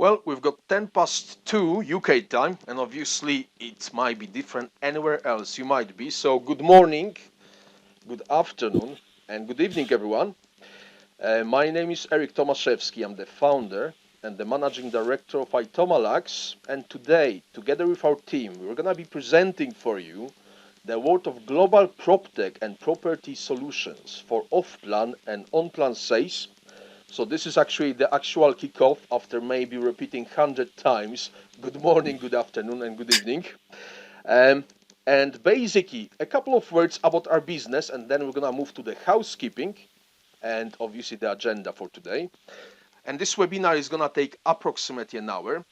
Well, we've got 10 past 2 UK time, and obviously it might be different anywhere else you might be. So, good morning, good afternoon, and good evening, everyone. My name is Eric Tomaszewski. I'm the founder and the managing director of Itoma Lux. And today, together with our team, we're going to be presenting for you the world of global Proptech and property solutions for Offplan and Onplan sales. So this is actually the actual kickoff after maybe repeating 100 times. Good morning, good afternoon, and good evening. Um, and basically, a couple of words about our business, and then we're gonna move to the housekeeping and obviously the agenda for today. And this webinar is gonna take approximately an hour.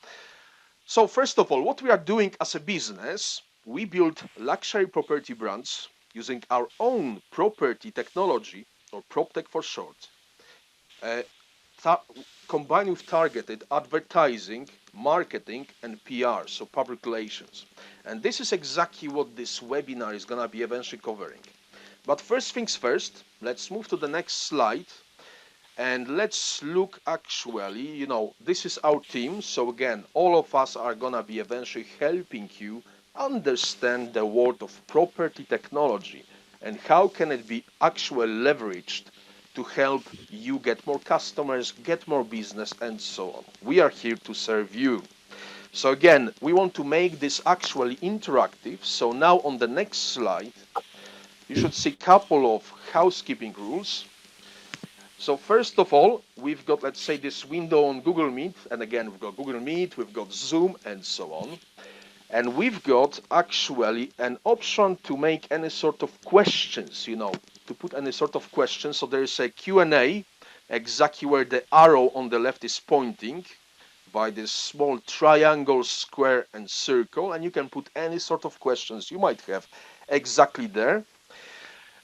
So first of all, what we are doing as a business, we build luxury property brands using our own property technology, or PropTech for short. Uh, Combined with targeted advertising, marketing, and PR, so public relations. And this is exactly what this webinar is going to be eventually covering. But first things first, let's move to the next slide and let's look actually, this is our team. So again, all of us are going to be eventually helping you understand the world of property technology and how can it be actually leveraged to help you get more customers, get more business, and so on. We are here to serve you. So again, we want to make this actually interactive. So now on the next slide, you should see a couple of housekeeping rules. So first of all, we've got, let's say, this window on Google Meet. And again, we've got Google Meet, we've got Zoom, and so on. And we've got actually an option to make any sort of questions, to put any sort of questions. So there is a Q&A, exactly where the arrow on the left is pointing by this small triangle, square, and circle. And you can put any sort of questions you might have exactly there.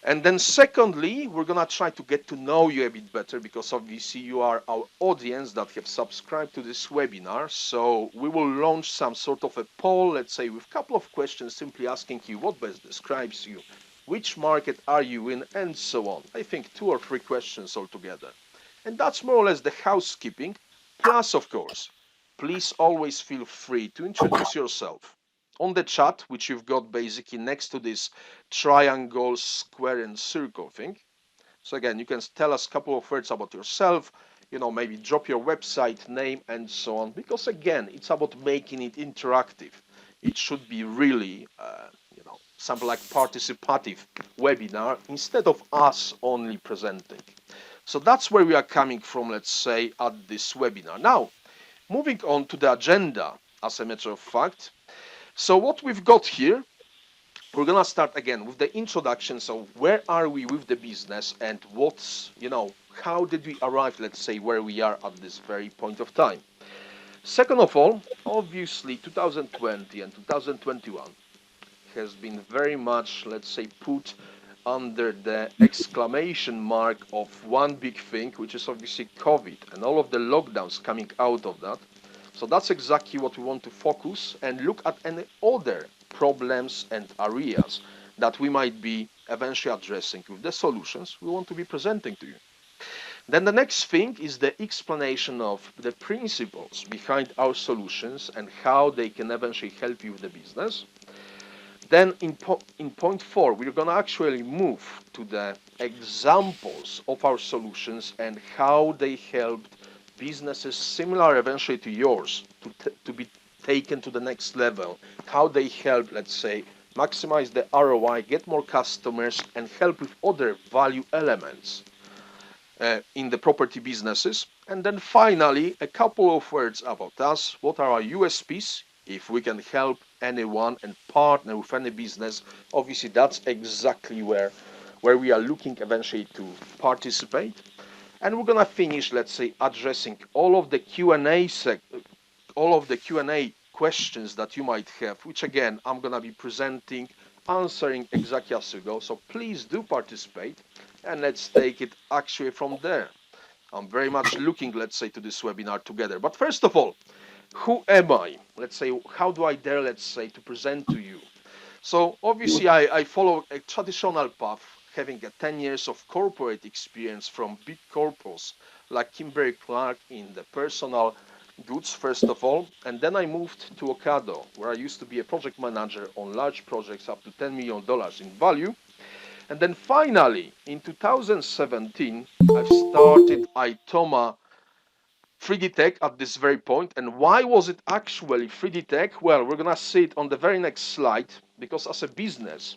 And then secondly, we're going to try to get to know you a bit better because obviously you are our audience that have subscribed to this webinar. So we will launch some sort of a poll, let's say with a couple of questions, simply asking you what best describes you, which market are you in, and so on. I think 2 or 3 questions altogether. And that's more or less the housekeeping. Plus, of course, please always feel free to introduce yourself on the chat, which you've got basically next to this triangle, square, and circle thing. So again, you can tell us a couple of words about yourself, maybe drop your website name and so on, because again, it's about making it interactive. It should be really, something like participative webinar instead of us only presenting. So that's where we are coming from, let's say, at this webinar. Now, moving on to the agenda, as a matter of fact. So what we've got here, we're going to start again with the introduction. So where are we with the business and what's, how did we arrive, let's say, where we are at this very point of time? Second of all, obviously 2020 and 2021 has been very much, let's say, put under the exclamation mark of one big thing, which is obviously COVID and all of the lockdowns coming out of that. So that's exactly what we want to focus and look at any other problems and areas that we might be eventually addressing with the solutions we want to be presenting to you. Then the next thing is the explanation of the principles behind our solutions and how they can eventually help you with the business. Then in point 4, we're going to actually move to the examples of our solutions and how they helped businesses similar eventually to yours to be taken to the next level, how they help, let's say, maximize the ROI, get more customers, and help with other value elements in the property businesses. And then finally, a couple of words about us. What are our USPs? If we can help anyone and partner with any business, obviously that's exactly where we are looking eventually to participate. And we're gonna finish, let's say, addressing all of the Q&A questions that you might have, which again I'm gonna be presenting, answering exactly as you go. So please do participate, and let's take it actually from there. I'm very much looking, let's say, to this webinar together. But first of all, who am I? Let's say, how do I dare, let's say, to present to you? So obviously I follow a traditional path, having 10 years of corporate experience from big corpos like Kimberly-Clark in the personal goods first of all, and then I moved to Ocado, where I used to be a project manager on large projects up to $10 million in value. And then finally, in 2017, I've started Itoma 3D Tech at this very point. And why was it actually 3D Tech? Well, we're gonna see it on the very next slide, because as a business,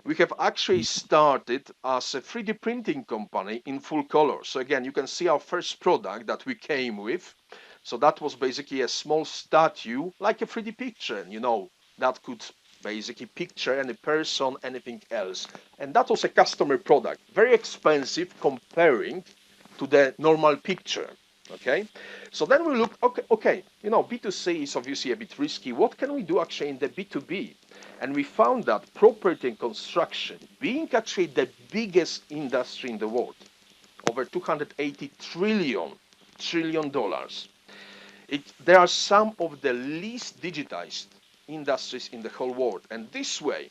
we have actually started as a 3D printing company in full color. So again, you can see our first product that we came with. So that was basically a small statue, like a 3D picture, that could basically picture any person, anything else. And that was a customer product, very expensive comparing to the normal picture. Okay, so then we look, okay, B2C is obviously a bit risky. What can we do actually in the B2B? And we found that property and construction, being actually the biggest industry in the world, over 280 trillion dollars, there are some of the least digitized industries in the whole world. And this way,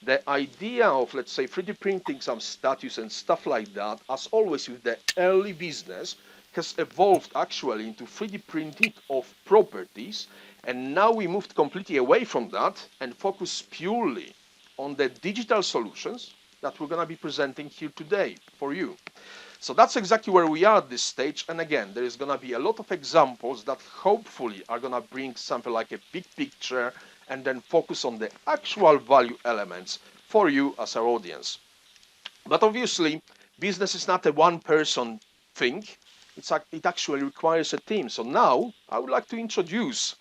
the idea of, let's say, 3D printing some statues and stuff like that, as always with the early business, has evolved actually into 3D printing of properties. And now we moved completely away from that and focus purely on the digital solutions that we're going to be presenting here today for you. So that's exactly where we are at this stage. And again, there is going to be a lot of examples that hopefully are going to bring something like a big picture and then focus on the actual value elements for you as our audience. But obviously, business is not a one-person thing. It actually requires a team. So now I would like to introduce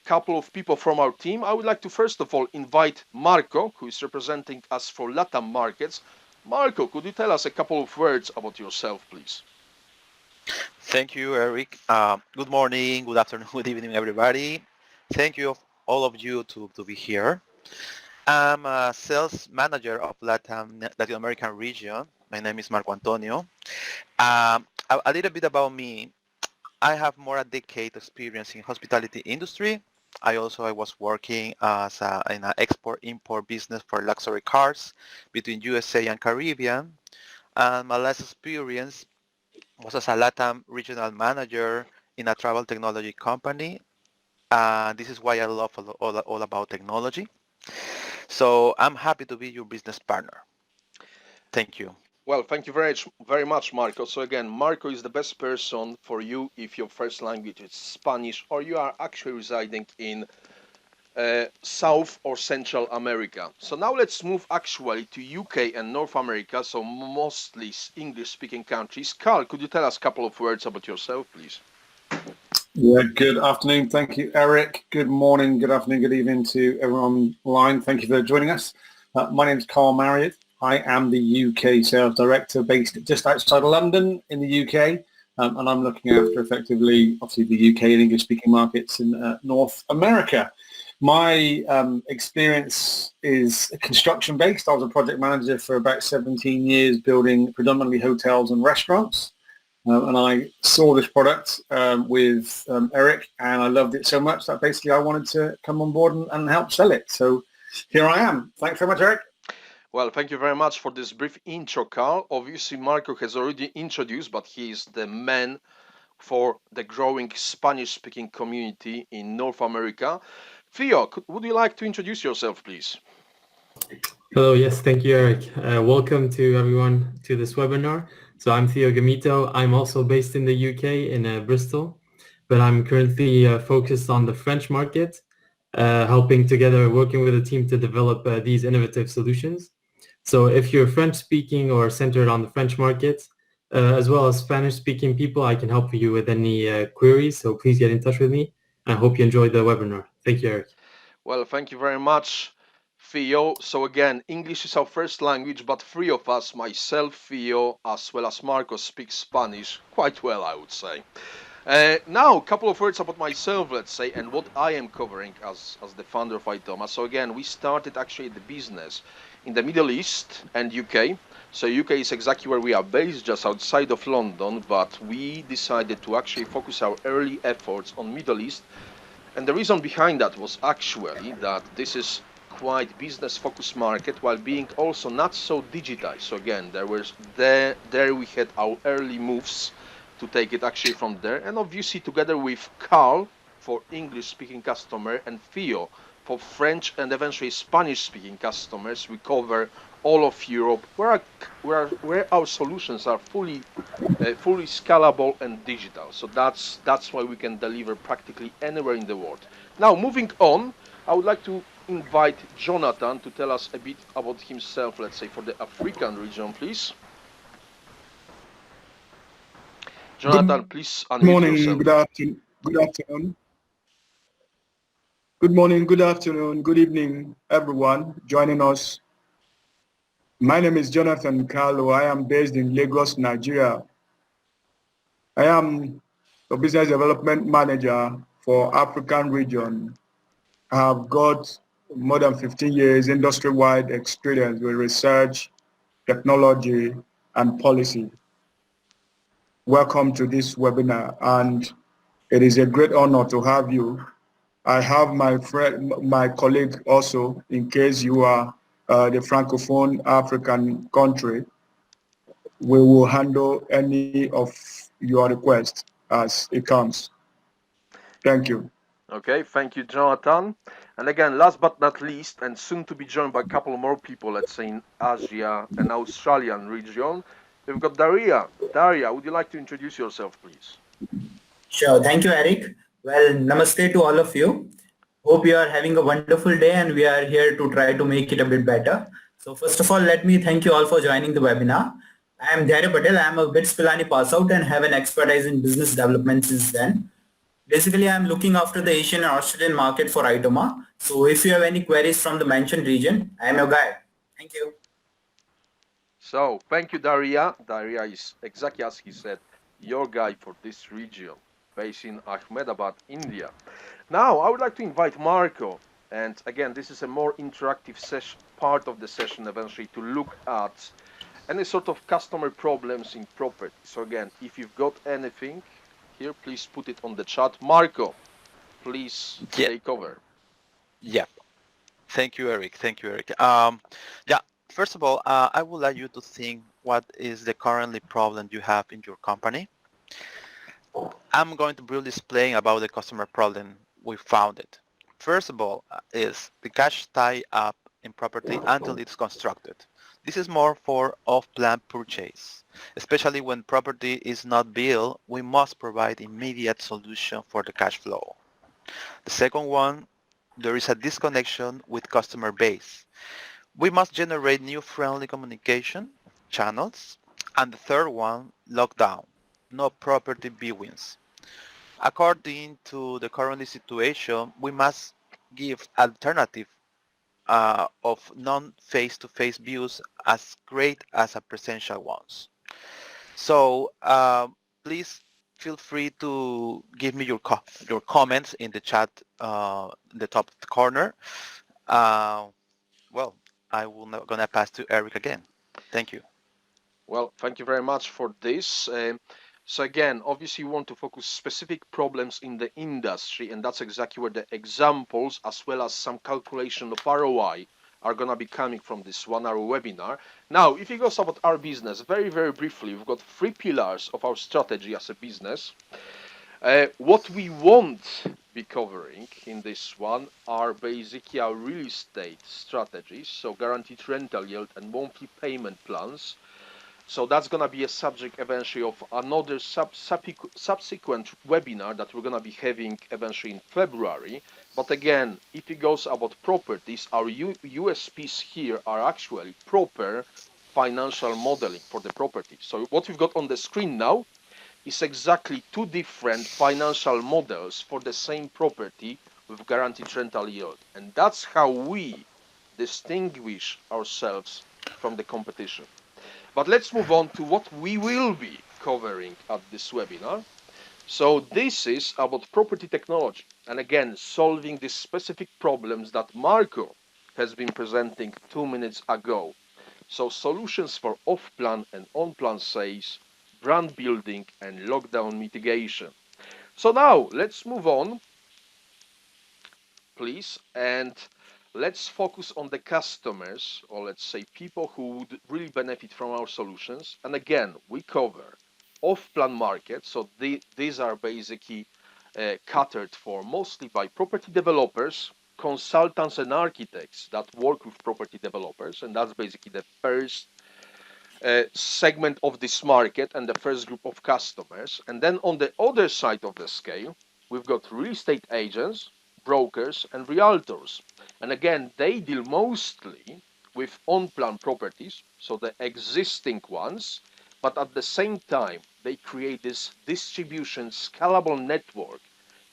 a couple of people from our team. I would like to first of all invite Marco, who is representing us for LATAM markets. Marco, could you tell us a couple of words about yourself, please? Thank you, Eric. Good morning, good afternoon, good evening, everybody. Thank you, all of you, to be here. I'm a sales manager of Latin American region. My name is Marco Antonio. A little bit about me. I have more a decade experience in hospitality industry. I was working in an export-import business for luxury cars between USA and Caribbean. And my last experience was as a LATAM regional manager in a travel technology company. This is why I love all about technology. So I'm happy to be your business partner. Thank you. Well, thank you very much, Marco. So again, Marco is the best person for you if your first language is Spanish or you are actually residing in South or Central America. So now let's move actually to UK and North America, so mostly English-speaking countries. Carl, could you tell us a couple of words about yourself, please? Yeah, good afternoon. Thank you, Eric. Good morning, good afternoon, good evening to everyone online. Thank you for joining us. My name is Carl Marriott. I am the UK Sales Director based just outside of London in the UK. And I'm looking after effectively, obviously, the UK and English-speaking markets in North America. My experience is construction-based. I was a project manager for about 17 years building predominantly hotels and restaurants. And I saw this product with Eric, and I loved it so much that basically I wanted to come on board and help sell it. So here I am. Thanks very much, Eric. Well, thank you very much for this brief intro, Carl. Obviously, Marco has already introduced, but he is the man for the growing Spanish-speaking community in North America. Theo, would you like to introduce yourself, please? Hello, yes, thank you, Eric. Welcome to everyone to this webinar. So I'm Theo Gamito. I'm also based in the UK in Bristol, but I'm currently focused on the French market, working with a team to develop these innovative solutions. So if you're French speaking or centered on the French market, as well as Spanish speaking people, I can help you with any queries. So please get in touch with me. I hope you enjoyed the webinar. Thank you, Eric. Well, thank you very much, Theo. So again, English is our first language, but three of us, myself, Theo, as well as Marco, speak Spanish quite well, I would say. Now, a couple of words about myself, let's say, and what I am covering as the founder of Itoma. So again, we started actually the business in the Middle East and UK. So UK is exactly where we are based, just outside of London, but we decided to actually focus our early efforts on Middle East. And the reason behind that was actually that this is quite business-focused market while being also not so digitized. So again, there we had our early moves to take it actually from there. And obviously together with Carl for English-speaking customer and Theo for French and eventually Spanish-speaking customers, we cover all of Europe where our solutions are fully scalable and digital. So that's why we can deliver practically anywhere in the world. Now, moving on, I would like to invite Jonathan to tell us a bit about himself, let's say for the African region, please. Jonathan, Good please unmute morning, yourself. good afternoon, good morning, good afternoon, good evening, everyone joining us. My name is Jonathan Carlo. I am based in Lagos, Nigeria. I am the business development manager for African region. I have got more than 15 years industry-wide experience with research, technology, and policy. Welcome to this webinar, and it is a great honor to have you. I have my friend, my colleague also, in case you are the Francophone African country, we will handle any of your requests as it comes. Thank you. Okay, thank you, Jonathan. And again, last but not least, and soon to be joined by a couple more people, let's say in Asia and Australian region, we've got Daria. Daria, would you like to introduce yourself, please? Sure. Thank you, Eric. Well, namaste to all of you. Hope you are having a wonderful day and we are here to try to make it a bit better. So first of all, let me thank you all for joining the webinar. I am Dhairya Patel. I am a BITS Pilani pass out and have an expertise in business development since then. Basically, I am looking after the Asian and Australian market for Itoma. So if you have any queries from the mentioned region, I am your guide. Thank you. So, thank you, Daria. Daria is exactly as he said, your guy for this region, based in Ahmedabad, India. Now, I would like to invite Marco. And again, this is a more interactive part of the session eventually to look at any sort of customer problems in property. So again, if you've got anything here, please put it on the chat. Marco, please take over. Yeah. Thank you, Eric. Thank you, Eric. Yeah. First of all, I would like you to think what is the currently problem you have in your company. I'm going to briefly explain about the customer problem we found it. First of all, is the cash tie up in property until it's constructed. This is more for off-plan purchase. Especially when property is not built, we must provide immediate solution for the cash flow. The second one, there is a disconnection with customer base. We must generate new friendly communication channels. And the third one, lockdown, no property viewings. According to the current situation, we must give alternative of non-face-to-face views as great as a presential ones. So please feel free to give me your comments in the chat in the top corner. Well, I will not gonna pass to Eric again. Thank you. Well, thank you very much for this. So again, obviously you want to focus specific problems in the industry, and that's exactly where the examples as well as some calculation of ROI are going to be coming from this 1 hour webinar. Now, if it goes about our business, very, very briefly, we've got 3 pillars of our strategy as a business. What we won't be covering in this one are basically our real estate strategies, so guaranteed rental yield and monthly payment plans. So that's going to be a subject eventually of another subsequent webinar that we're going to be having eventually in February. But again, if it goes about properties, our USPs here are actually proper financial modeling for the property. So what we've got on the screen now is exactly 2 different financial models for the same property with guaranteed rental yield. And that's how we distinguish ourselves from the competition. But let's move on to what we will be covering at this webinar. So this is about property technology. And again, solving the specific problems that Marco has been presenting 2 minutes ago. So solutions for off-plan and on-plan sales, brand building and lockdown mitigation. So now let's move on, please, and let's focus on the customers, or let's say people who would really benefit from our solutions. And again, we cover off-plan market. So these are basically catered for mostly by property developers, consultants and architects that work with property developers, and that's basically the first segment of this market and the first group of customers. And then on the other side of the scale, we've got real estate agents, brokers, and realtors. And again, they deal mostly with on-plan properties, so the existing ones, but at the same time, they create this distribution scalable network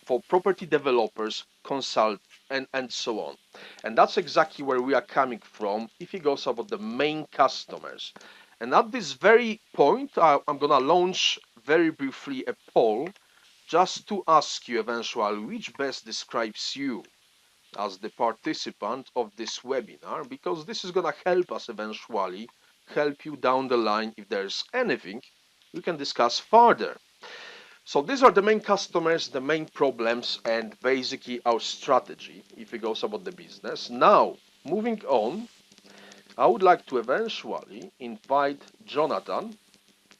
for property developers, consult, and so on. And that's exactly where we are coming from if it goes about the main customers. And at this very point, I'm going to launch very briefly a poll just to ask you eventually which best describes you as the participant of this webinar, because this is going to help us eventually help you down the line if there's anything we can discuss further. So these are the main customers, the main problems, and basically our strategy if it goes about the business. Now, moving on, I would like to eventually invite Jonathan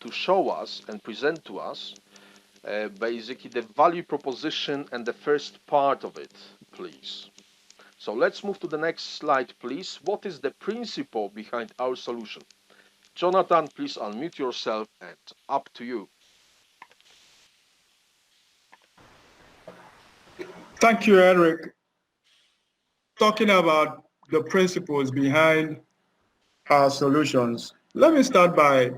to show us and present to us basically the value proposition and the first part of it, please. So let's move to the next slide, please. What is the principle behind our solution? Jonathan, please unmute yourself and up to you. Thank you, Eric. Talking about the principles behind our solutions, let me start by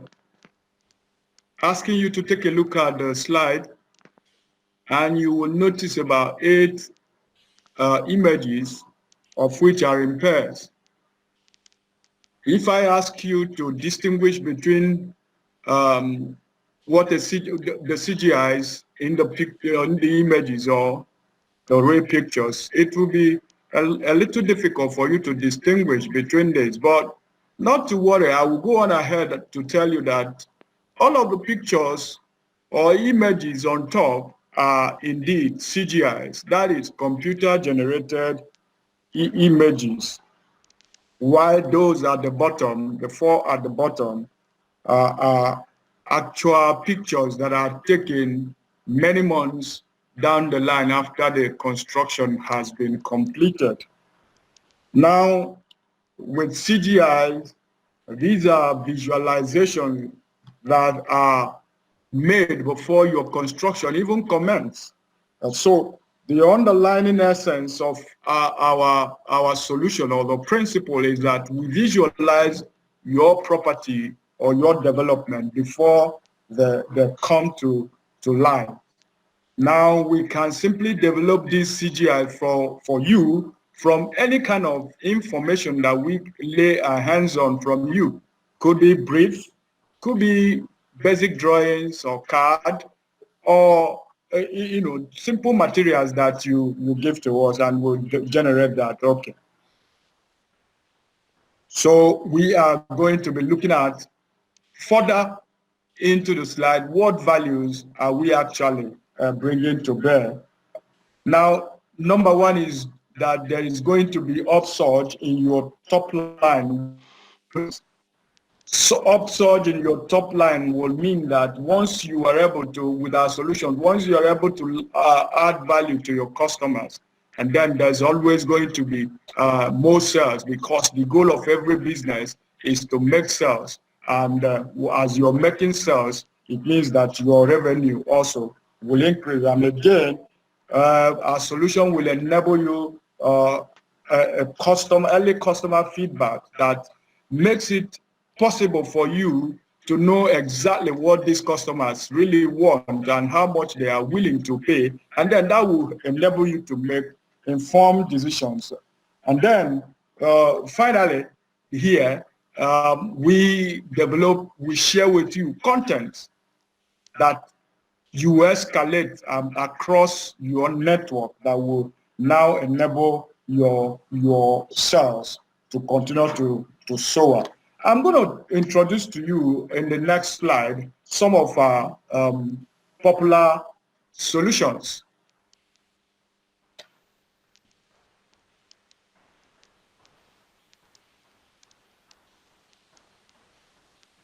asking you to take a look at the slide, and you will notice about 8 images, of which are in pairs. If I ask you to distinguish between what the CGIs in the images or the real pictures, it will be a little difficult for you to distinguish between these. But not to worry, I will go on ahead to tell you that all of the pictures or images on top are indeed CGIs, that is computer-generated images, while those at the bottom, the 4 at the bottom, are actual pictures that are taken many months down the line after the construction has been completed. Now, with CGI, these are visualizations that are made before your construction even commences. So the underlying essence of our solution or the principle is that we visualize your property or your development before they come to life. Now we can simply develop this CGI for you from any kind of information that we lay our hands on from you. Could be brief, could be basic drawings or card, or simple materials that you give to us and we'll generate that. Okay. So we are going to be looking at further into the slide, what values are we actually bringing to bear? Now, number one is that there is going to be upsurge in your top line. So upsurge in your top line will mean that once you are able to, with our solutions, once you are able to add value to your customers, and then there's always going to be more sales, because the goal of every business is to make sales. And as you're making sales, it means that your revenue also will increase. And again, our solution will enable you early customer feedback that makes it possible for you to know exactly what these customers really want and how much they are willing to pay. And then that will enable you to make informed decisions. And then finally, here, we share with you content that you escalate across your network that will now enable your sales to continue to soar. I'm going to introduce to you in the next slide some of our popular solutions.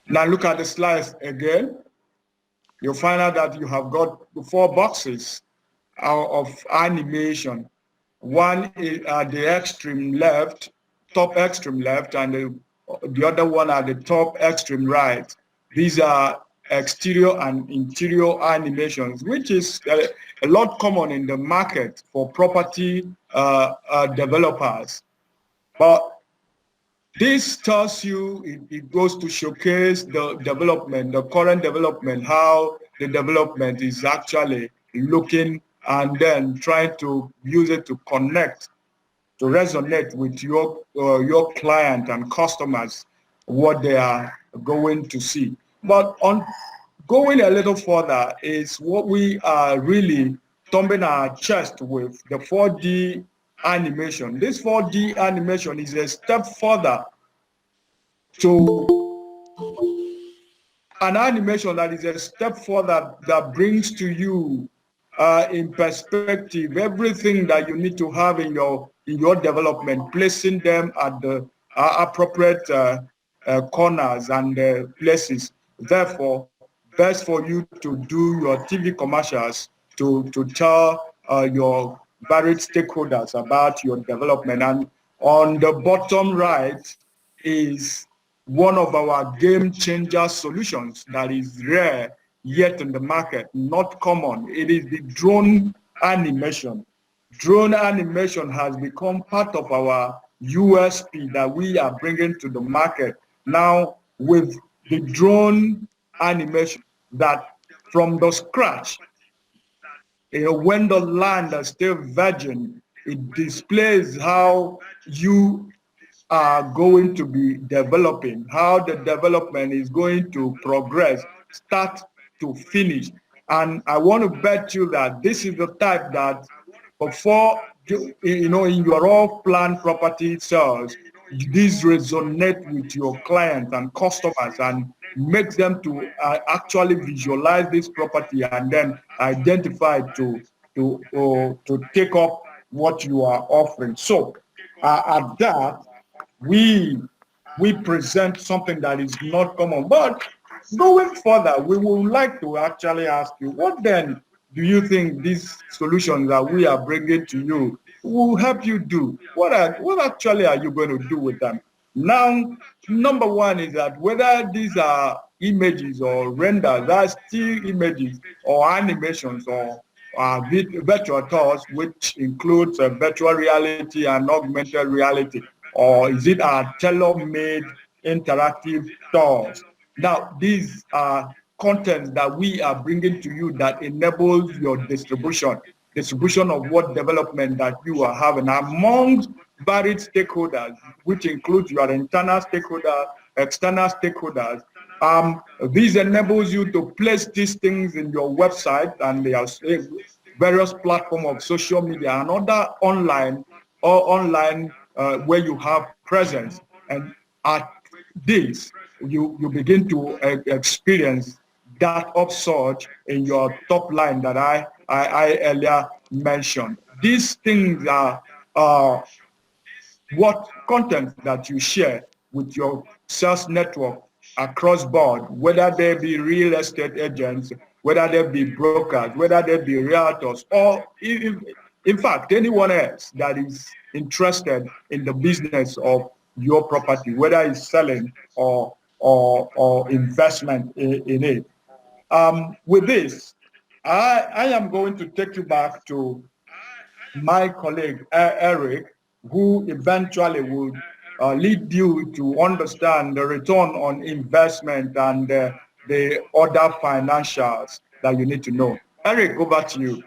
Now look at the slides again. you'll find out that you have got 4 boxes of animation. One is at the extreme left, top extreme left, and the other one at the top extreme right. These are exterior and interior animations, which is a lot common in the market for property developers. But this tells you, it goes to showcase the development, the current development, how the development is actually looking, and then trying to use it to connect, to resonate with your client and customers, what they are going to see. But on going a little further is what we are really thumping our chest with, the 4D animation. This 4D animation is a step further to an animation that is a step further, that brings to you in perspective everything that you need to have in your development, placing them at the appropriate corners and places. Therefore, best for you to do your TV commercials to tell your varied stakeholders about your development. And on the bottom right is one of our game changer solutions that is rare yet in the market, not common. It is the drone animation. Drone animation has become part of our USP that we are bringing to the market now, with the drone animation, that from the scratch, when the land is still virgin, it displays how you are going to be developing, how the development is going to progress, start to finish. And I want to bet you that this is the type that before, in your off-plan property sales, this resonate with your clients and customers and makes them to actually visualize this property and then identify to take up what you are offering. So at that, we present something that is not common. But going further, we would like to actually ask you, what then do you think these solutions that we are bringing to you will help you do? What actually are you going to do with them? Now, number one is that whether these are images or renders, are still images or animations or virtual tours, which includes virtual reality and augmented reality, or is it our tailor-made interactive tours? Now, these are contents that we are bringing to you that enables your distribution of what development that you are having among varied stakeholders, which includes your internal stakeholders, external stakeholders. This enables you to place these things in your website and various platforms of social media and other online where you have presence. And at this, you begin to experience that upsurge in your top line that I earlier mentioned. These things are what content that you share with your sales network across board, whether they be real estate agents, whether they be brokers, whether they be realtors, or in fact, anyone else that is interested in the business of your property, whether it's selling or investment in it. With this, I am going to take you back to my colleague, Eric, who eventually would lead you to understand the return on investment and the other financials that you need to know. Eric, over to you.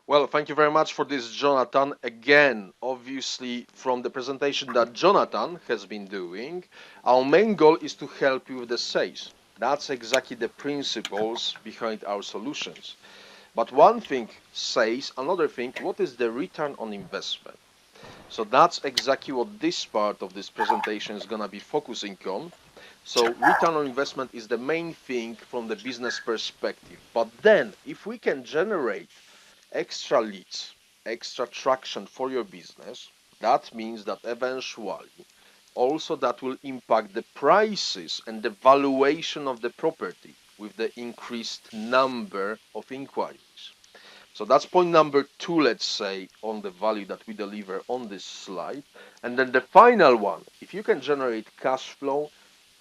Well, thank you very much for this, Jonathan. Again, obviously, from the presentation that Jonathan has been doing, our main goal is to help you with the sales. That's exactly the principles behind our solutions. But one thing says, another thing, what is the return on investment? So that's exactly what this part of this presentation is going to be focusing on. So return on investment is the main thing from the business perspective. But then, if we can generate extra leads, extra traction for your business, that means that eventually Also, that will impact the prices and the valuation of the property with the increased number of inquiries. So that's point number 2, let's say, on the value that we deliver on this slide. And then the final one, if you can generate cash flow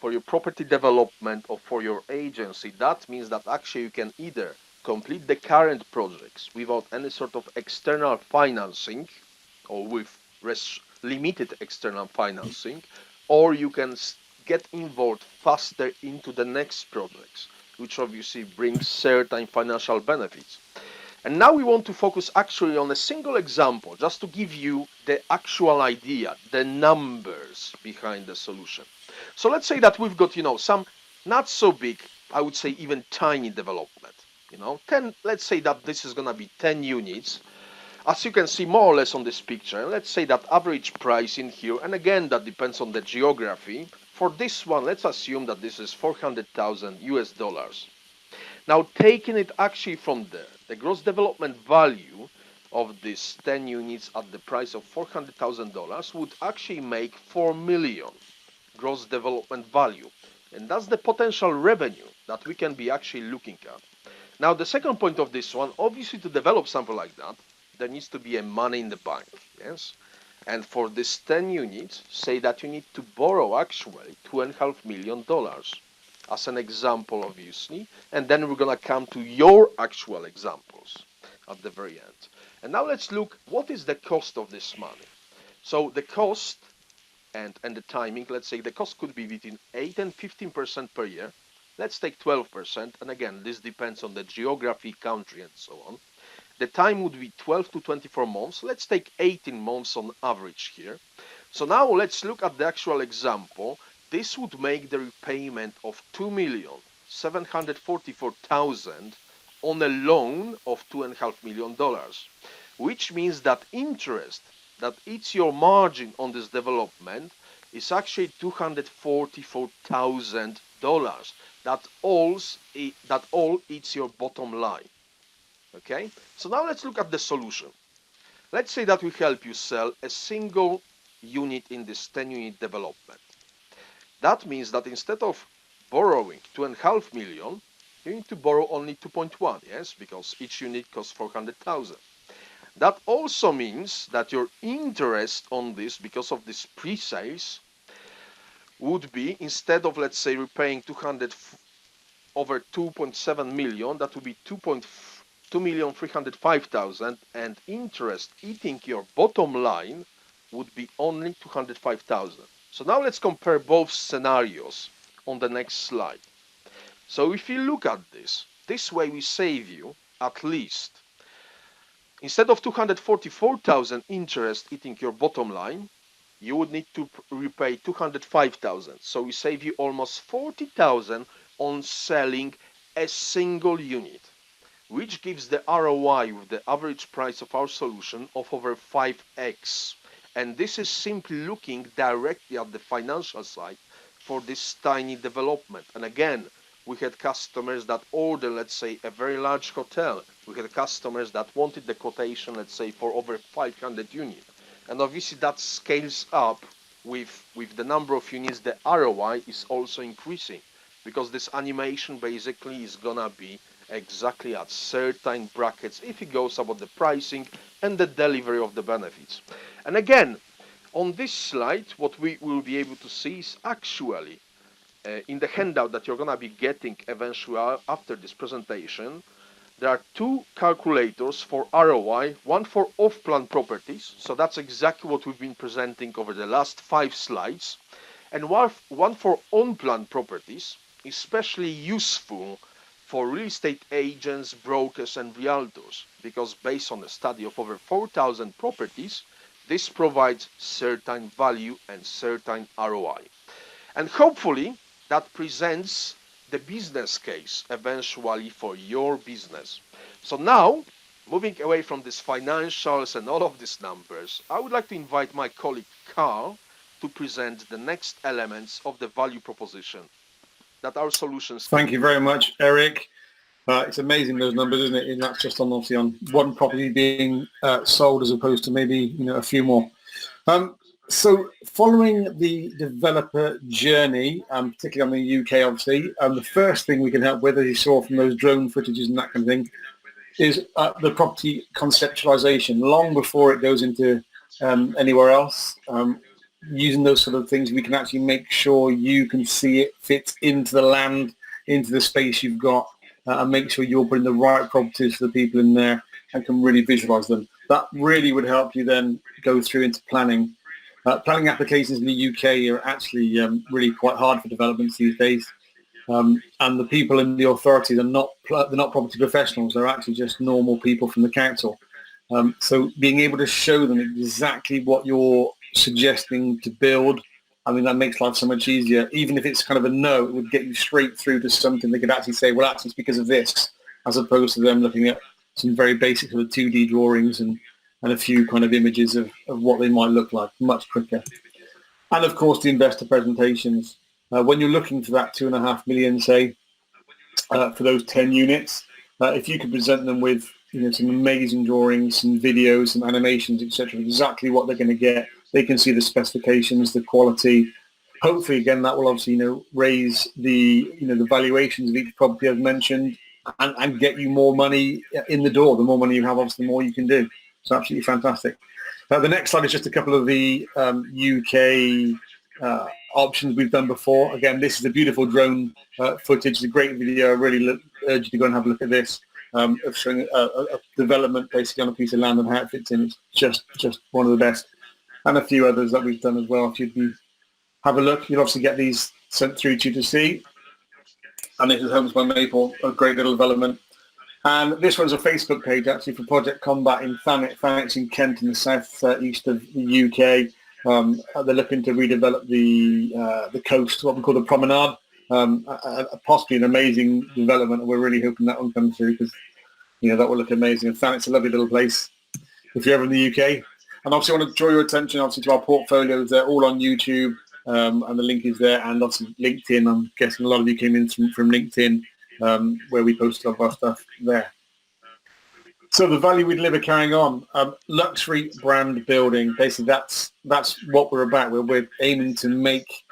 for your property development or for your agency, that means that actually you can either complete the current projects without any sort of external financing or with limited external financing, or you can get involved faster into the next projects, which obviously brings certain financial benefits. And now we want to focus actually on a single example, just to give you the actual idea, the numbers behind the solution. So let's say that we've got, some not so big, I would say even tiny development. 10, let's say that this is going to be 10 units. As you can see more or less on this picture, and let's say that average price in here, and again, that depends on the geography. For this one, let's assume that this is 400,000 US dollars. Now, taking it actually from there, the gross development value of these 10 units at the price of $400,000 would actually make 4 million gross development value. And that's the potential revenue that we can be actually looking at. Now, the second point of this one, obviously to develop something like that, there needs to be a money in the bank, yes? And for this 10 units, say that you need to borrow actually $2.5 million. As an example, obviously, and then we're going to come to your actual examples at the very end. And now let's look, what is the cost of this money? So the cost and the timing, let's say the cost could be between 8 and 15% per year. Let's take 12%, and again, this depends on the geography, country, and so on. The time would be 12 to 24 months. Let's take 18 months on average here. So now let's look at the actual example. This would make the repayment of $2,744,000 on a loan of $2.5 million, which means that interest, that it's your margin on this development, is actually $244,000. That all it's your bottom line. Okay, so now let's look at the solution. Let's say that we help you sell a single unit in this 10-unit development. That means that instead of borrowing 2.5 million, you need to borrow only 2.1, yes, because each unit costs 400,000. That also means that your interest on this, because of this pre-sales, would be, instead of, let's say, repaying 200 over 2.7 million, that would be 2,305,000, and interest eating your bottom line would be only 205,000. So now let's compare both scenarios on the next slide. So if you look at this way we save you at least, instead of 244,000 interest eating your bottom line, you would need to repay 205,000. So we save you almost 40,000 on selling a single unit, which gives the ROI with the average price of our solution of over 5x. And this is simply looking directly at the financial side for this tiny development. And again, we had customers that ordered, let's say, a very large hotel. We had customers that wanted the quotation, let's say, for over 500 units. And obviously that scales up with the number of units. The ROI is also increasing, because this animation basically is gonna be exactly at certain brackets if it goes about the pricing and the delivery of the benefits. And again, on this slide, what we will be able to see is actually in the handout that you're gonna be getting eventually after this presentation, there are two calculators for ROI, one for off-plan properties, so that's exactly what we've been presenting over the last 5 slides, and one for on-plan properties, especially useful for real estate agents, brokers, and realtors, because based on a study of over 4,000 properties, this provides certain value and certain ROI. And hopefully that presents the business case eventually for your business. So now, moving away from these financials and all of these numbers, I would like to invite my colleague Carl to present the next elements of the value proposition that our solutions. Thank you very much, Eric. It's amazing, those numbers, isn't it? And that's just obviously on one property being sold as opposed to maybe a few more. So following the developer journey, particularly on the UK, obviously, the first thing we can help with, as you saw from those drone footages and that kind of thing, is the property conceptualization, long before it goes into anywhere else. Using those sort of things, we can actually make sure you can see it fit into the land, into the space you've got, and make sure you're putting the right properties for the people in there and can really visualize them. That really would help you then go through into planning. Planning applications in the UK are actually really quite hard for developments these days. And the people in the authorities are they're not property professionals. They're actually just normal people from the council. So being able to show them exactly what you're suggesting to build, I mean, that makes life so much easier. Even if it's kind of a no, it would get you straight through to something they could actually say, well, actually it's because of this, as opposed to them looking at some very basic sort of 2D drawings and a few kind of images of what they might look like, much quicker. And of course, the investor presentations. When you're looking for that 2.5 million, say, for those 10 units, if you could present them with some amazing drawings, some videos, some animations, etc., exactly what they're going to get. They can see the specifications, the quality. Hopefully, again, that will obviously raise the the valuations of each property as mentioned, and get you more money in the door. The more money you have, obviously, the more you can do. It's absolutely fantastic. The next slide is just a couple of the UK options we've done before. Again, this is a beautiful drone footage. It's a great video. I really urge you to go and have a look at this. Of showing a development basically on a piece of land and how it fits in. It's just one of the best. And a few others that we've done as well. If you'd have a look, you'll obviously get these sent through to you to see. And this is Homes by Maple, a great little development. And this one's a Facebook page actually for Project Combat in Thanet. Thanet's in Kent in the south east of the UK. They're looking to redevelop the coast, what we call the promenade. Possibly an amazing development. We're really hoping that one comes through because that will look amazing. And Thanet's a lovely little place if you're ever in the UK. And obviously I want to draw your attention obviously to our portfolios. They're all on YouTube and the link is there. And obviously LinkedIn. I'm guessing a lot of you came in from LinkedIn where we post a lot of our stuff there. So the value we deliver carrying on, luxury brand building. Basically that's what we're about. We're aiming to make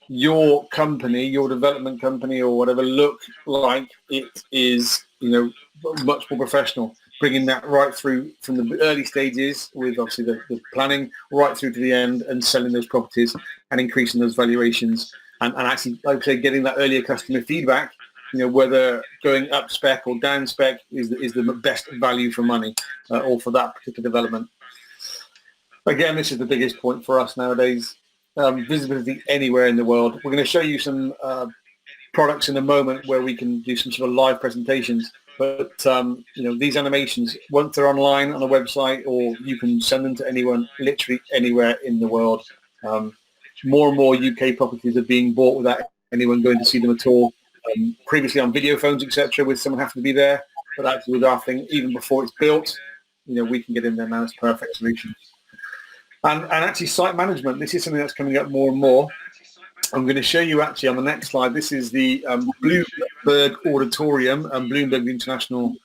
your company, your development company or whatever look like it is, much more professional. Bringing that right through from the early stages with obviously the planning right through to the end and selling those properties and increasing those valuations and actually, like I say, getting that earlier customer feedback, whether going up spec or down spec is the best value for money or for that particular development. Again, this is the biggest point for us nowadays. Visibility anywhere in the world. We're going to show you some products in a moment where we can do some sort of live presentations. But these animations, once they're online on a website, or you can send them to anyone, literally anywhere in the world. More and more UK properties are being bought without anyone going to see them at all. Previously on video phones, etc., with someone having to be there. But actually with our thing, even before it's built, we can get in there now. It's a perfect solution. And actually site management, this is something that's coming up more and more. I'm going to show you actually on the next slide. This is the Bloomberg Auditorium, Bloomberg the international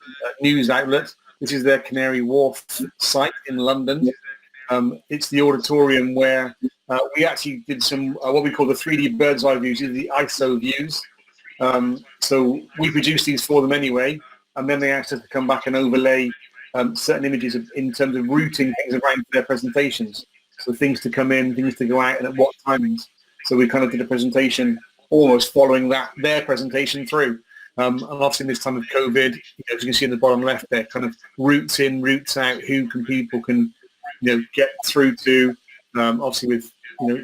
news outlet. This is their Canary Wharf site in London. It's the auditorium where we actually did some what we call the 3D bird's eye views, the ISO views. So we produced these for them anyway, and then they asked us to come back and overlay certain images in terms of routing things around their presentations. So things to come in, things to go out, and at what timings. So we kind of did a presentation almost following their presentation through. And obviously in this time of COVID, as you can see in the bottom left there, kind of routes in, routes out, who people can get through to, obviously with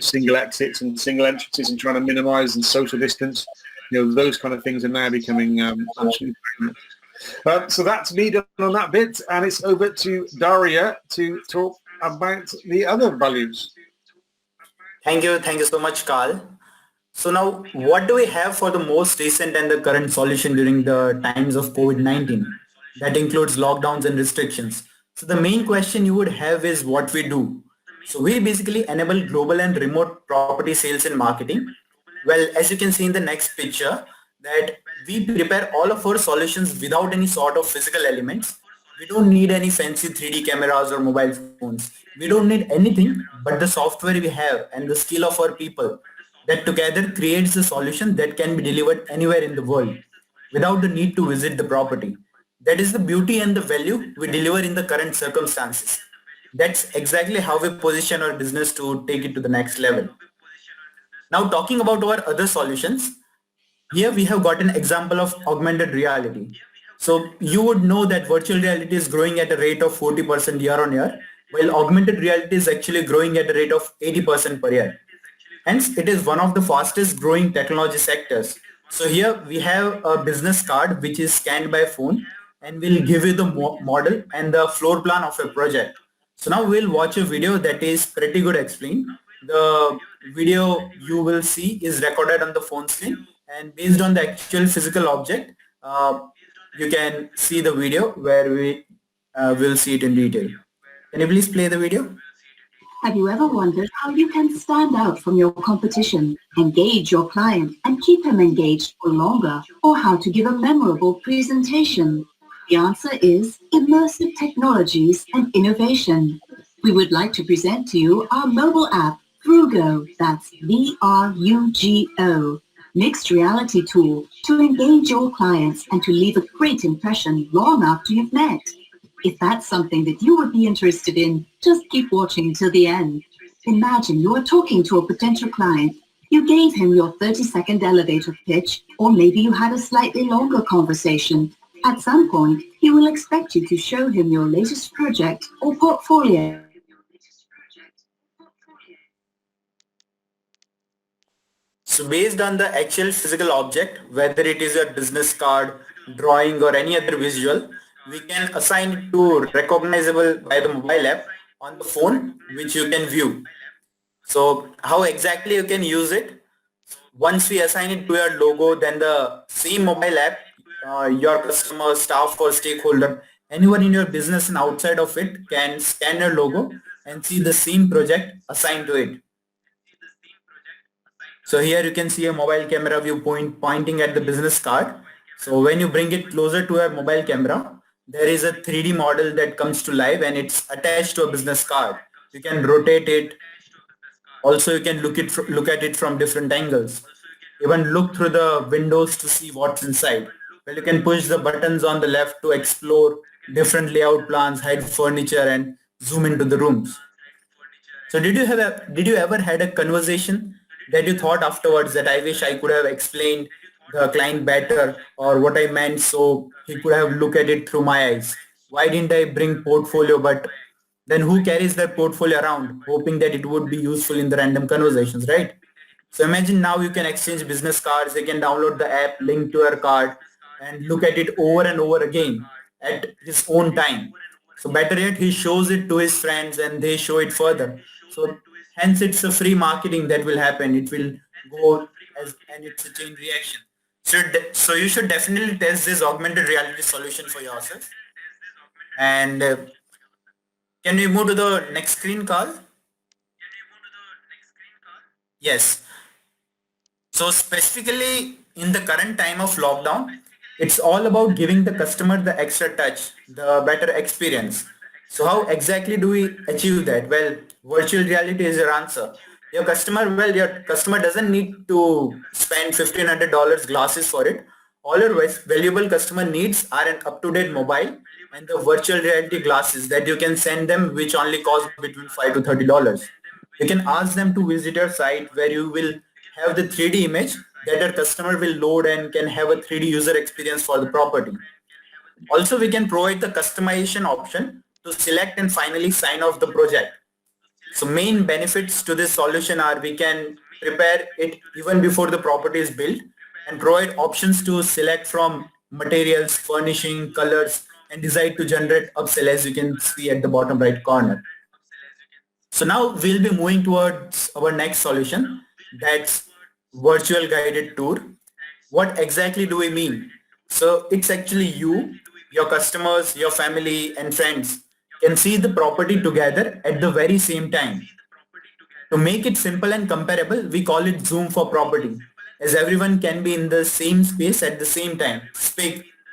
single exits and single entrances and trying to minimize and social distance. Those kind of things are now becoming absolutely pregnant. So that's me done on that bit, and it's over to Daria to talk about the other values. Thank you so much, Carl. So now, what do we have for the most recent and the current solution during the times of COVID-19? That includes lockdowns and restrictions. So the main question you would have is what we do. So we basically enable global and remote property sales and marketing. Well, as you can see in the next picture, that we prepare all of our solutions without any sort of physical elements. We don't need any fancy 3D cameras or mobile phones. We don't need anything but the software we have and the skill of our people that together creates a solution that can be delivered anywhere in the world without the need to visit the property. That is the beauty and the value we deliver in the current circumstances. That's exactly how we position our business to take it to the next level. Now talking about our other solutions, here we have got an example of augmented reality. So you would know that virtual reality is growing at a rate of 40% year on year, while augmented reality is actually growing at a rate of 80% per year. Hence, it is one of the fastest growing technology sectors. So here we have a business card which is scanned by phone and will give you the model and the floor plan of a project. So now we'll watch a video that is pretty good explained. The video you will see is recorded on the phone screen, and based on the actual physical object, you can see the video where we will see it in detail. Can you please play the video? Have you ever wondered how you can stand out from your competition, engage your client, and keep him engaged for longer, or how to give a memorable presentation? The answer is immersive technologies and innovation. We would like to present to you our mobile app, Frugo, that's VRUGO, mixed reality tool to engage your clients and to leave a great impression long after you've met. If that's something that you would be interested in, just keep watching until the end. Imagine you are talking to a potential client. You gave him your 30-second elevator pitch, or maybe you had a slightly longer conversation. At some point, he will expect you to show him your latest project or portfolio. So based on the actual physical object, whether it is a business card, drawing or any other visual, we can assign it to recognizable by the mobile app on the phone, which you can view. So how exactly you can use it? Once we assign it to your logo, then the same mobile app, your customer, staff or stakeholder, anyone in your business and outside of it can scan your logo and see the same project assigned to it. So here you can see a mobile camera viewpoint pointing at the business card. So when you bring it closer to your mobile camera, there is a 3D model that comes to life and it's attached to a business card. You can rotate it. Also, you can look at it from different angles. Even look through the windows to see what's inside. Well, you can push the buttons on the left to explore different layout plans, hide furniture, and zoom into the rooms. So did you ever had a conversation that you thought afterwards that I wish I could have explained the client better or what I meant so he could have looked at it through my eyes? Why didn't I bring portfolio? But then who carries their portfolio around hoping that it would be useful in the random conversations, right? So imagine now you can exchange business cards, you can download the app, link to your card and look at it over and over again at his own time. So better yet, he shows it to his friends and they show it further. So hence it's a free marketing that will happen. It will go and it's a chain reaction. So you should definitely test this augmented reality solution for yourself. And can we move to the next screen, Carl? Yes. So specifically in the current time of lockdown, it's all about giving the customer the extra touch, the better experience. So how exactly do we achieve that? Well, virtual reality is your answer. Your customer doesn't need to spend $1,500 glasses for it. All your valuable customer needs are an up-to-date mobile and the virtual reality glasses that you can send them, which only cost between $5 to $30. You can ask them to visit your site where you will have the 3D image that your customer will load and can have a 3D user experience for the property. Also, we can provide the customization option to select and finally sign off the project. So main benefits to this solution are we can prepare it even before the property is built and provide options to select from materials, furnishing, colors, and decide to generate upsell as you can see at the bottom right corner. So now we'll be moving towards our next solution, that's virtual guided tour. What exactly do we mean? So it's actually you, your customers, your family and friends can see the property together at the very same time. To make it simple and comparable, we call it Zoom for property, as everyone can be in the same space at the same time.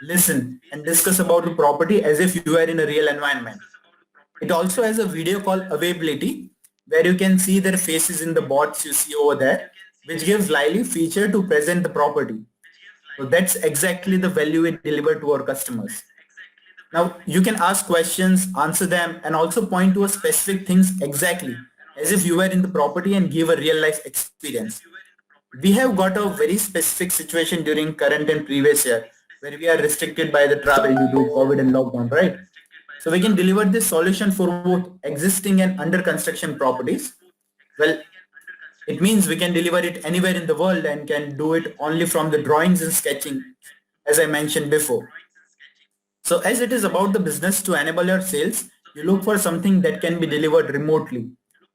listen, and discuss about the property as if you are in a real environment. It also has a video call availability where you can see their faces in the bots you see over there, which gives lively feature to present the property. So that's exactly the value we deliver to our customers. Now you can ask questions, answer them, and also point to a specific things exactly as if you were in the property and give a real life experience. We have got a very specific situation during current and previous year where we are restricted by the travel due to COVID and lockdown, right? So we can deliver this solution for both existing and under construction properties. Well, it means we can deliver it anywhere in the world and can do it only from the drawings and sketching, as I mentioned before. So as it is about the business to enable your sales, you look for something that can be delivered remotely,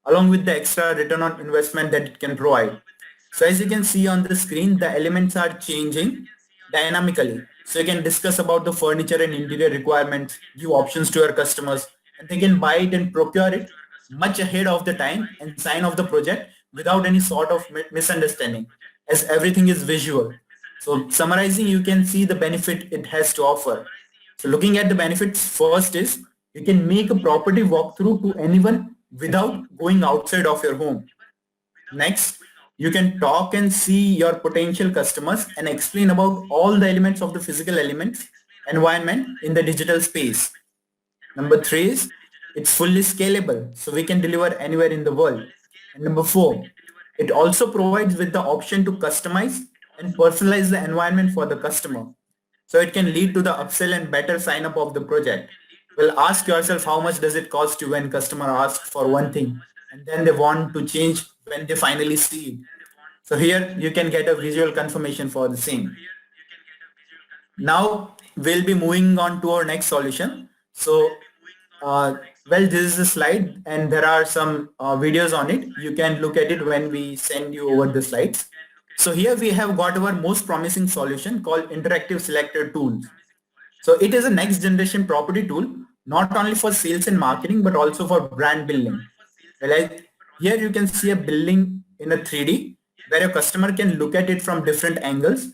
along with the extra return on investment that it can provide. So as you can see on the screen, the elements are changing dynamically. So you can discuss about the furniture and interior requirements, give options to your customers, and they can buy it and procure it much ahead of the time and sign off the project without any sort of misunderstanding, as everything is visual. So summarizing, you can see the benefit it has to offer. So looking at the benefits, first is you can make a property walkthrough to anyone without going outside of your home. Next, you can talk and see your potential customers and explain about all the elements of the physical elements environment in the digital space. Number three is it's fully scalable, so we can deliver anywhere in the world. And number four, it also provides with the option to customize and personalize the environment for the customer. So it can lead to the upsell and better sign up of the project. Well, ask yourself how much does it cost you when customer asks for one thing and then they want to change when they finally see it. So here you can get a visual confirmation for the same. Now we'll be moving on to our next solution. So well, this is a slide and there are some videos on it. You can look at it when we send you over the slides. So here we have got our most promising solution called Interactive Selector Tools. So it is a next generation property tool, not only for sales and marketing, but also for brand building. Like here you can see a building in a 3D where your customer can look at it from different angles.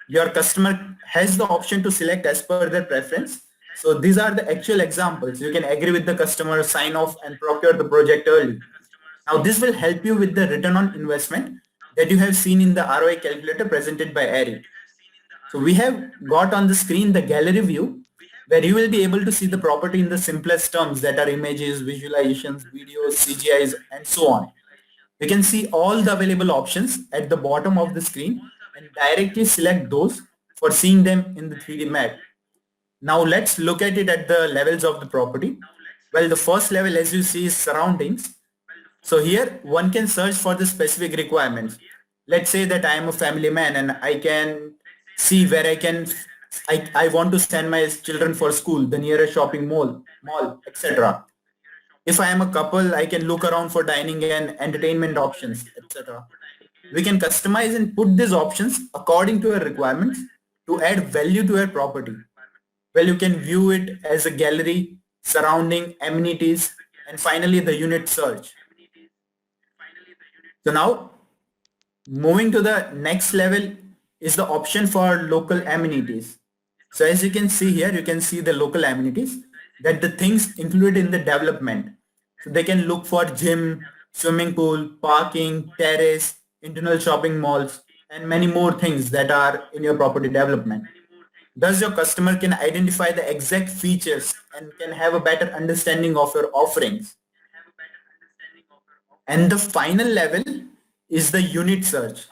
Your customer has the option to select as per their preference. So these are the actual examples. You can agree with the customer, sign off and procure the project early. Now this will help you with the return on investment that you have seen in the ROI calculator presented by Eric. So we have got on the screen the gallery view where you will be able to see the property in the simplest terms that are images, visualizations, videos, CGIs and so on. You can see all the available options at the bottom of the screen and directly select those for seeing them in the 3D map. Now let's look at it at the levels of the property. Well, the first level as you see is surroundings. So here one can search for the specific requirements. Let's say that I am a family man and I can see where I want to send my children for school, the nearest shopping mall, etc. If I am a couple, I can look around for dining and entertainment options, etc. We can customize and put these options according to your requirements to add value to your property. Well, you can view it as a gallery, surrounding, amenities, and finally the unit search. So now moving to the next level is the option for local amenities. So as you can see here, you can see the local amenities that the things included in the development. So they can look for gym, swimming pool, parking, terrace, internal shopping malls, and many more things that are in your property development. Thus your customer can identify the exact features and can have a better understanding of your offerings. And the final level is the unit search.